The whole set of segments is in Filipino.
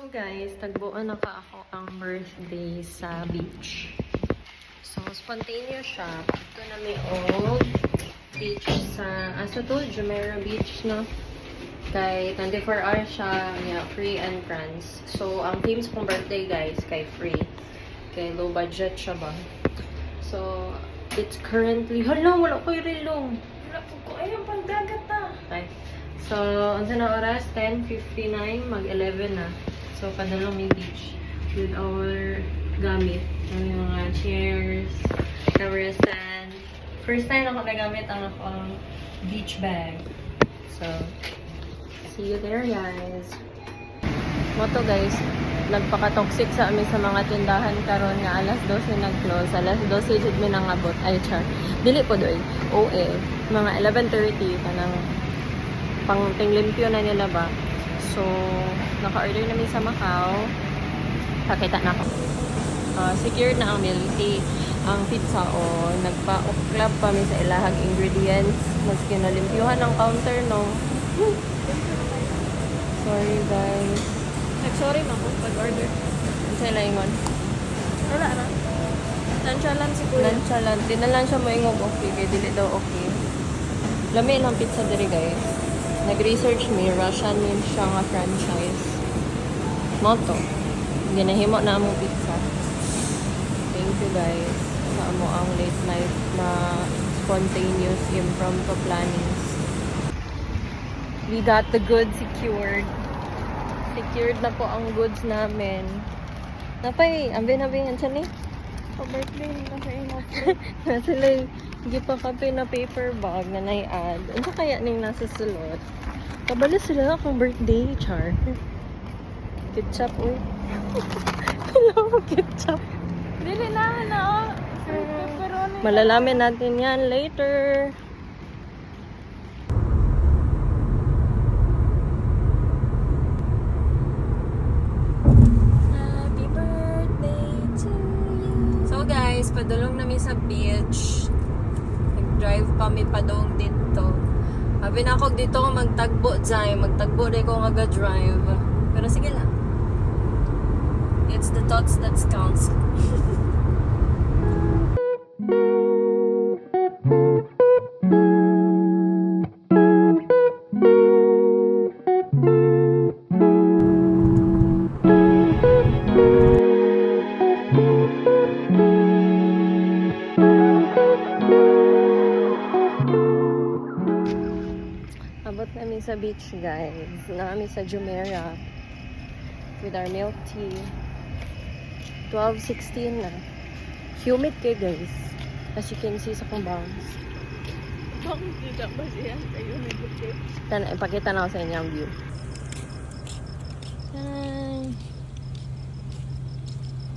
So guys, tagbuan na ka ako ang birthday sa beach. So spontaneous siya. Ito na may old beach sa Jumeirah Beach, no? Kay 24 hours siya, yeah, free entrance. So ang theme sa kong birthday guys, kay free. Kay low budget siya ba? So it's currently, hala, wala ko yung rilong. Wala ko ayun, pagdagat na. Okay. So, unsa na oras? 10:59, mag-11 na. So, padalong may beach with our gamit. Ang mga chairs, camera stand. First time ako nagamit ang akong beach bag. So, see you there guys. Moto guys, nagpaka-toxic sa amin sa mga tindahan karon nga alas 12 nag-close. Alas 12 jud mi nangabot. Ay, char. Dili po doy. OA. Mga 11:30 kanang pang tinglimpyo na nila ba. So, naka-order namin sa Macau. Pakita na ako. Secured na ang milk tea. Ang pizza o nagpa-uklap kami sa ilahag ingredients. Maski nalimpyuhan ang counter, no? Sorry, guys. Nag-sorry na ako pag-order. Ang sa ilaingon. Wala na. Nonchalant si Kuya. Nonchalant. Di na lang siya moingog okay. Kaya dili daw okay. Lami lang pizza diri, guys. Nag-research me, Russian yun siya nga franchise. Moto. Ginahimo na among pizza. Thank you guys sa amo ang late night na spontaneous impromptu plannings. We got the goods secured. Secured na po ang goods namin. Napay, ambin-ambin siya ni? Pa-birthday na sa inyo. Sila yung gipa kape na paper bag na nai-add. Ano kaya ning nasa sulot? Kabalo sila akong birthday, char. Ketchup, uy. Hello, ketchup. Dili na, oh. Pepperoni. Malalaman natin yan later. Happy birthday to you. So guys, padulong namin sa beach. Nag-drive kami padong dito. Sabi na ako dito magtagbo dyan. Magtagbo na ko mag-drive. Pero sige lang. It's the thoughts that counts. Abot namin sa beach guys. Namin sa Jumeirah with our milk tea. 12:16 na. Humid kay guys. As you can see sa kong bangs. Bakit kita ba siya sa'yo na Ipakita na ako sa inyo ang view. Hi!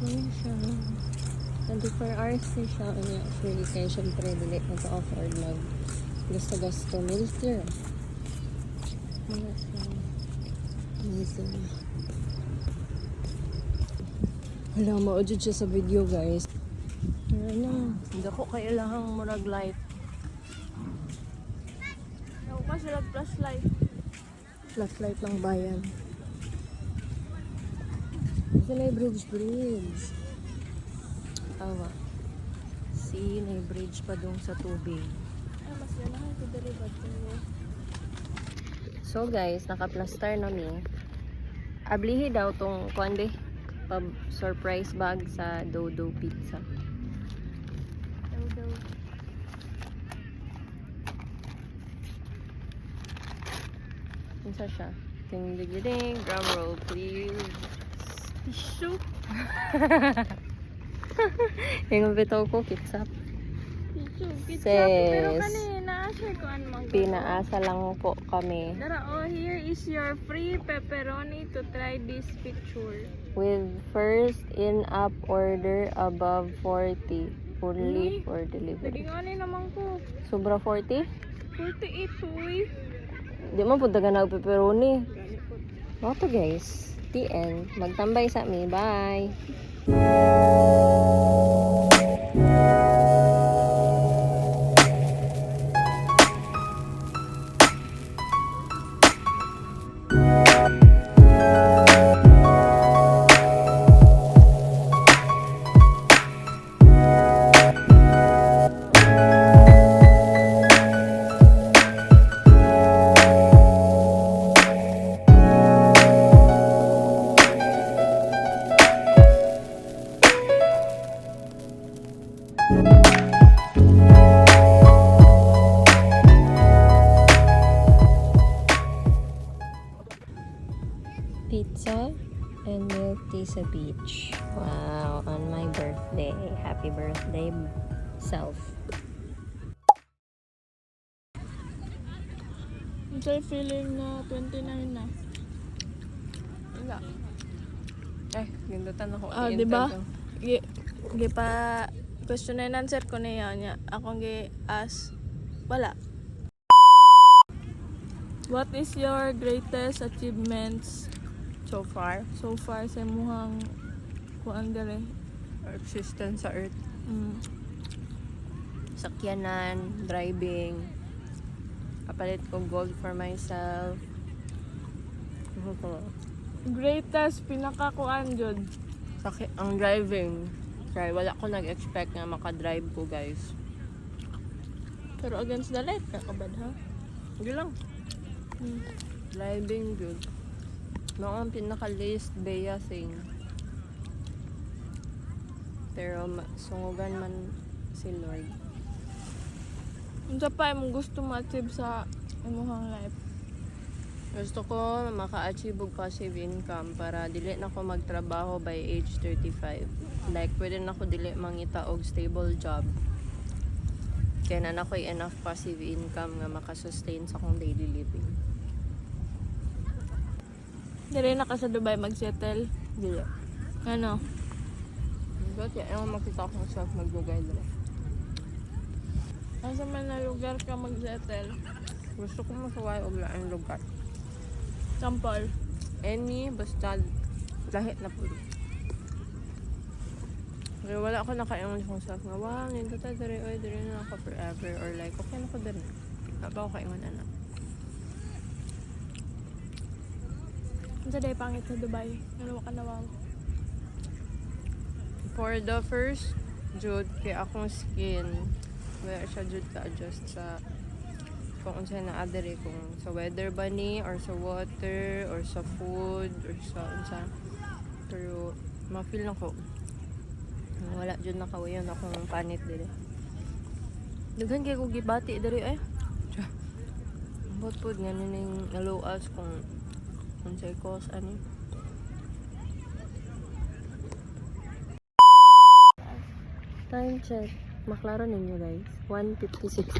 Ayun siya. 24 hours siya. Free kaya syempre dili na sa offered mag gusto-gusto milk tea. Mga amazing. Wala, maudjud siya sa video guys. Ano, hindi ko kailangang murag light. Ako pa sila flashlight. Flashlight lang bayan. Sila yung bridge. Awa. See, may bridge pa dong sa tubig. Ay, mas yan ako ito delivered to you. So guys, naka-plaster na mi. Ablihi daw tong kuande surprise bag sa Dodo Pizza. Daw. Unsa siya? Ding ding ding, drum roll please. Tissue. Yung bitaw ko ketchup. Tissue. Sis. Pero kanina, share ko ano mang Pinaasa lang po kami Dara, here is your free pepperoni to try this picture. with first in-app order above 40 only for delivery. Pwede naman ko. Sobra 40? 48 uy. Di man punta ka na pepperoni. Oto guys. TN. Magtambay sa mi. Bye! pizza and milk tea sa beach. Wow, on my birthday. Happy birthday, self. Until feeling na 29 na. Wala. Gindutan ako. Ah, di ba? Di pa question and answer ko na yan niya. Akong gi-ask. Wala. What is your greatest achievements So far, so far sa muhang kuan dire? existence sa earth. Sakyanan, driving. Kapalit ko gold for myself. Ano to? Greatest pinakakuan jud. Ang driving. Kaya wala ko nag-expect na makadrive ko, guys. Pero against the light kakabad ha. Hindi lang. Driving good. Mga ang pinaka-least beya thing. Pero sungugan man si Lord. Unsa pa imong gusto ma-achieve sa imong life? Gusto ko maka-achieve og passive income para dili na ko magtrabaho by age 35. Like, pwede na ko dili mangita og stable job. Kaya na ko enough passive income nga makasustain sa akong daily living. Dire na ka sa Dubai mag-settle. Dili. Ano? But yeah, yung makita ko self maglugay dili. Asa man na lugar ka mag-settle? Gusto ko masuway og laing lugar. Sampol. Any, basta lahit na po. Pero wala ako nakaingon sa self nga, wow, nito tayo dire na ako forever. Or like, okay na ko din. Napa ako kaingon na. Unsa day pangit sa Dubai? Ano ka nawaw? For the first jud kay akong skin, wala siya jud ka-adjust sa kung unsay na adere, kung sa weather ba ni or sa water or sa food or sa unsa. Pero ma-feel na ko wala jud nakawayon akong panit dire. Daghan kay ko gibati dire eh. Ambot pud nga ning naluas kung unsay cause ani. Time check. Maklaro ninyo guys. 1:56.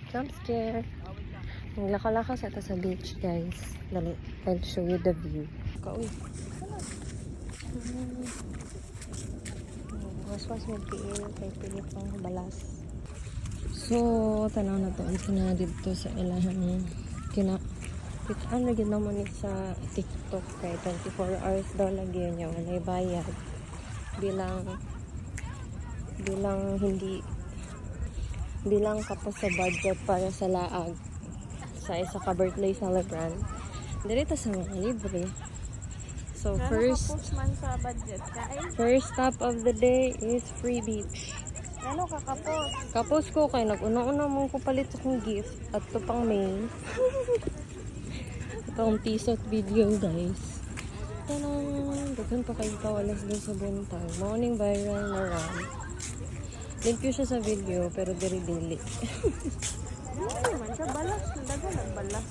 Jump scare. Naglaka-laka sa sa beach guys. Dali. I'll show you the view. Kauy. Was magpiil kay pilit pang balas. So, tanaw na to. Ang na dito sa ilahan Pitaan na gina mo ni sa TikTok kay 24 hours daw lagi niya walay bayad. Bilang kapos sa budget para sa laag sa isa ka birthday celebrant. Dito sa mga libre. So man sa budget kay? first stop of the day is free beach. Ano ka kapos? Kapos ko kay nag-una-una mong ko palit akong gift at to pang May. Itong pisot video guys. Tanong, daghan pa kayo kawalas doon sa buntag. Morning viral na ram. Limpyo siya sa video pero dili. Ano naman siya balas? Dagan nagbalas.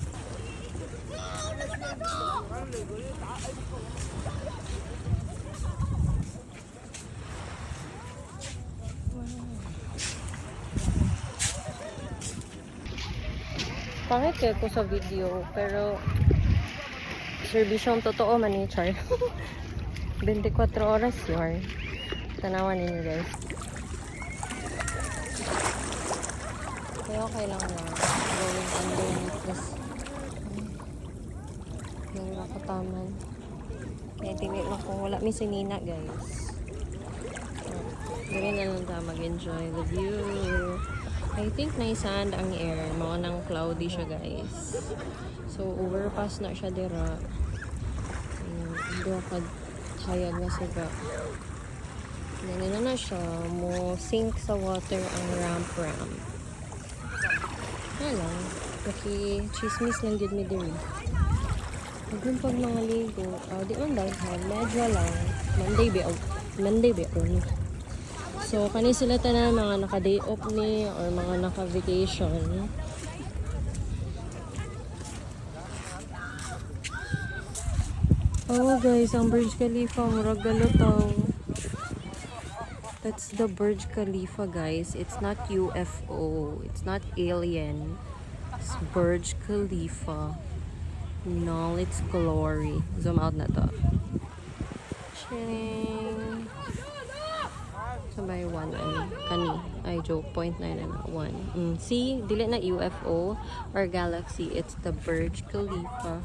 Pangit kayo ko sa video pero serbisyong totoo man ni Char. 24 oras yun. Tanawan ninyo guys. Kaya okay lang na going underneath this. Yung nakataman. Kaya dili na kung wala mi sinina guys. Dili na lang ta mag-enjoy the view. I think naisand ang air. Mga nang cloudy siya guys. So overpass na siya dira. Hindi ako hayag na siya. Ganyan na siya. Mo sink sa water ang ramp. Lang. Chismis lang dyan mi diri. Huwag pag mga ligo. Di man dahil. Medyo lang. Monday ba? So, kani sila tanan mga naka-day off ni or mga naka-vacation. Oh guys, ang Burj Khalifa, murag galutaw. That's the Burj Khalifa, guys. It's not UFO. It's not alien. It's Burj Khalifa. In all its glory. Zoom out na to. Ching. Sabay 1 kani. Ay joke, 0.9 na 1. See, dili na UFO or galaxy. It's the Burj Khalifa.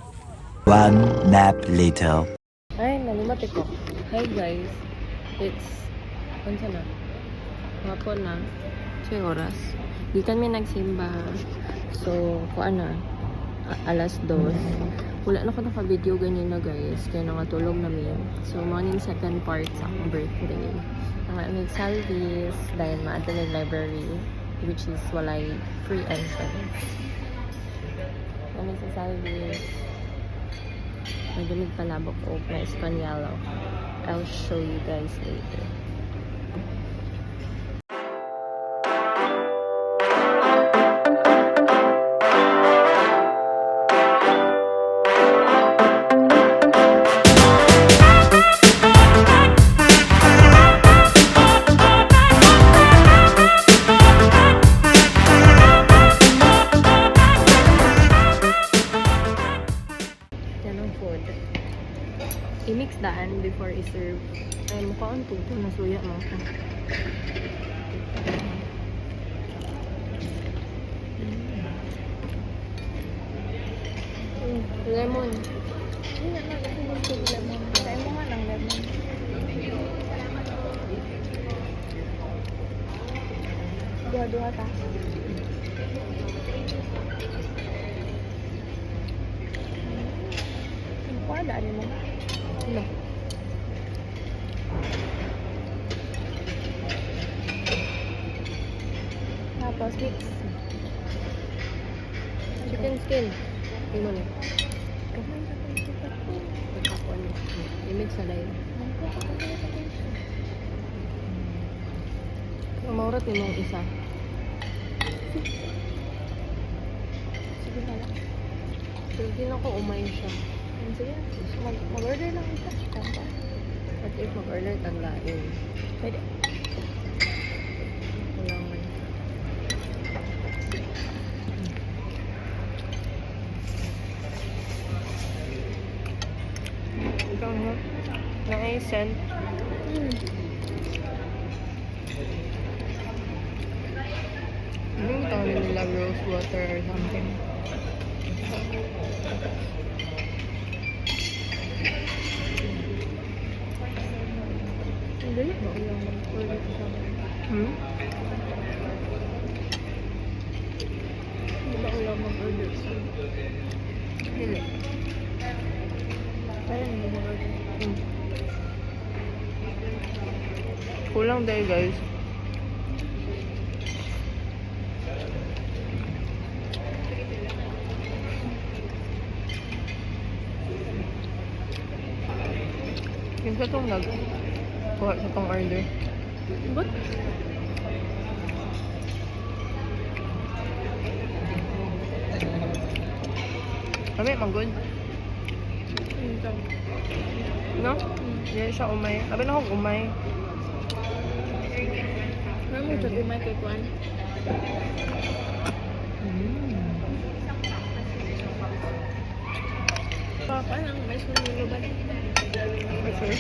One nap later. Ay, nalimot ko. Hi guys. It's unsa na? Hapon na. 2 oras. Di kami nagsimba. So, kuan na. Alas 2. Wala na ko naka-video ganyan na guys. Kaya nangatulog namin. So, morning second part sa akong birthday. May salvis. Dahil maadto ng library. Which is walay free entrance. Kami sa salvis. May damig palabok o na Espanyolo. I'll show you guys later. I-mix daan before i-serve. Ay, mukha ang tuto na suya mo. Lemon. Hindi na gusto ko lemon. Kaya mo nga ng lemon. Duha-duha ta. Kuha daan mo. Ano? Tapos mix. Chicken skin. Imo ni. Kamay sa pagkakas ko. Pagkapon. I-mix na dahil. Maurat ni mong isa. Sige na lang. So, hindi na ko umay siya. Sige, mag-order lang isa. Tama. At if mag-order, tandaan. Pwede. Walang man. Ikaw nga. Na-send. Yung tawag nila rose water or something. Ang galit ba? Yung mag-order ko sa akin. Hindi ba ulang mag-order sa akin? Hindi. Kaya hindi mag-order. Kulang dahil guys. Yung sa itong kuha sa itong order. But, Kami, manggod. ito. No? Hindi siya umay. Sabi na akong umay. Ano mo ito umay kay Kwan? Papa, nang may sunilo ba? For sure.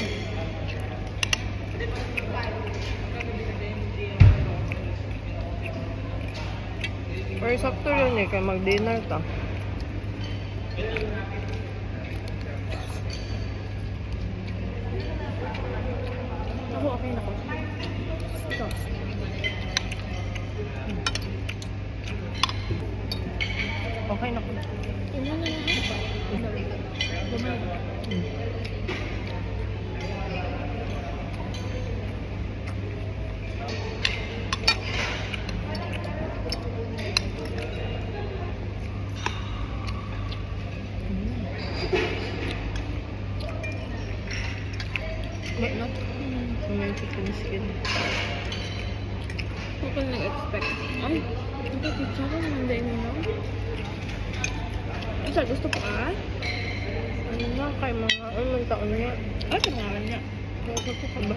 Or sakto yun eh, kaya mag-dinner ta. Ako, okay na ko. Ito. Okay na ko. Ino na lang ako. Lumay. May no? May chicken skin. Ako ko nag-expect. Ay, ito pizza ko naman din, no? Isa, gusto pa ka? Ano na kay mga anong taon niya? Ay, pangalan niya. Kaya ko ka ba?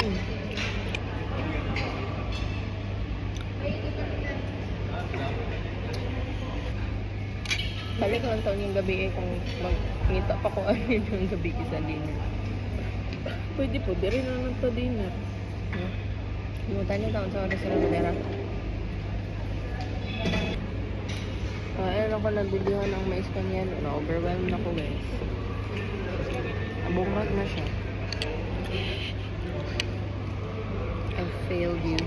Balik ang taon yung gabi eh kung magkita pa ko ano yung gabi sa dinner. Pwede po, di rin na nagpa-dinner. Limutan niyo taon sa oras sa Rodera. Ayun ako nabilihan ng mais kanyan. Na-overwhelmed na ko guys. Abungat na siya. I failed you.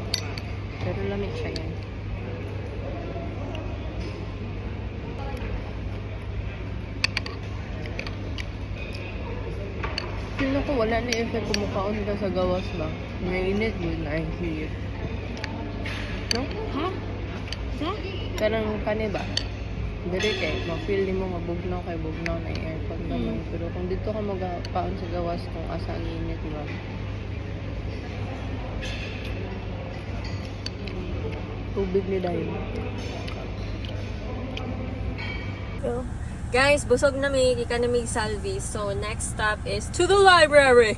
Pero lamig siya yan. Sino ko wala na yung kumukaon ka sa gawas ba? Nainit yun na here. No? Ha? Sa? Karang kani ba? Dili kay ma-feel nimo nga bugnaw kay bugnaw na yung aircon naman. Pero kung dito ka magkaon sa gawas kung asa ang init ba? Tubig ni Dayo. Guys, busog na mi, ika na mig salvi. So next stop is to the library.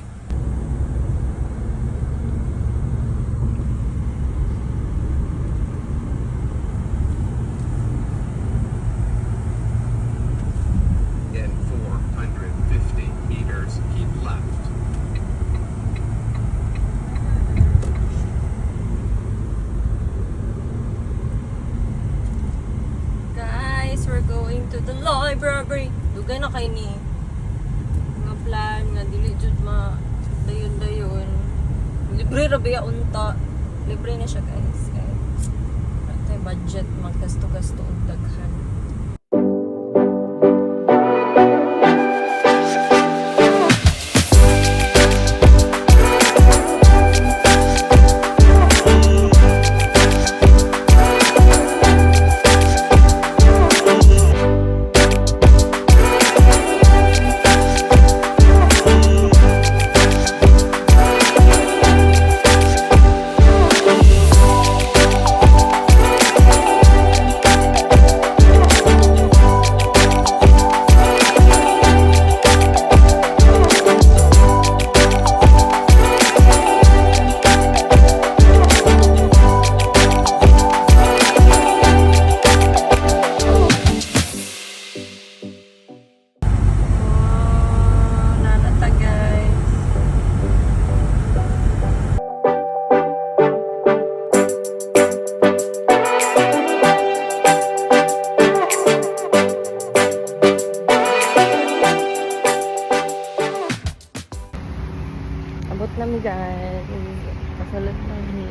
In 450 meters, keep left. Guys, we're going to the library. Dugay na kay ni. Nga plan, nga dili jud ma dayon-dayon. Libre ra biya unta. Libre na siya guys. Kaya ito budget maggasto-gasto og daghan. Abot na mi guys. Pasalat na mi.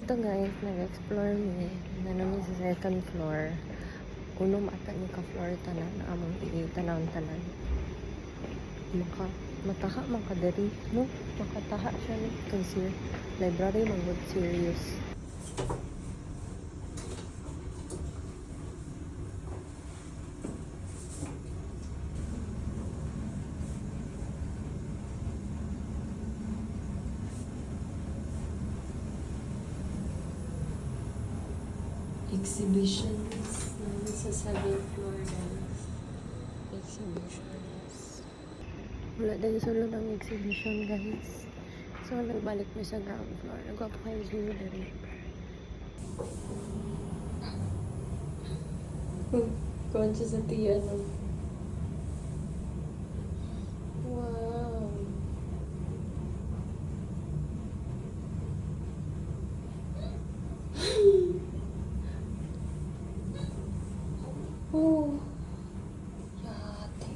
Ito guys, nag-explore mi. Namin sa second floor. Uno mata ni ka-floor tanan. Among tanan. Mataha man ka diri, no? Makataha siya ni. Kasi library man good serious. Exhibitions. Sa 7th floor guys. Exhibitions. Wala din solo ng exhibition guys. So nagbalik na sa ground floor. Nagwapo kayo view din. Conscious sa tiyan. Wow. Oh. Yate.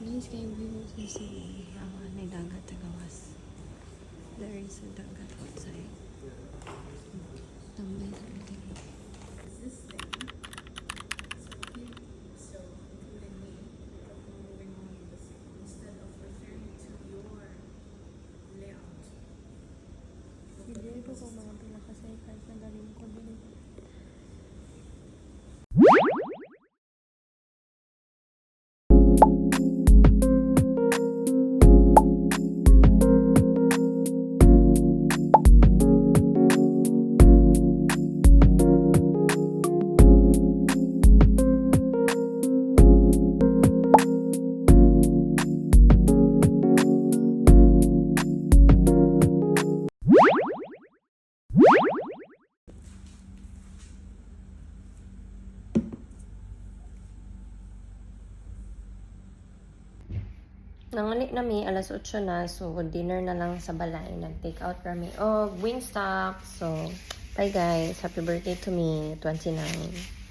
Nice kayo view sa sea. May dagat sa gawas. There is a dagat outside. Nangali na mi, alas 8 na. So, dinner na lang sa balay. Nag-take out kami. Oh, Wingstop. So, bye guys. Happy birthday to me. 29.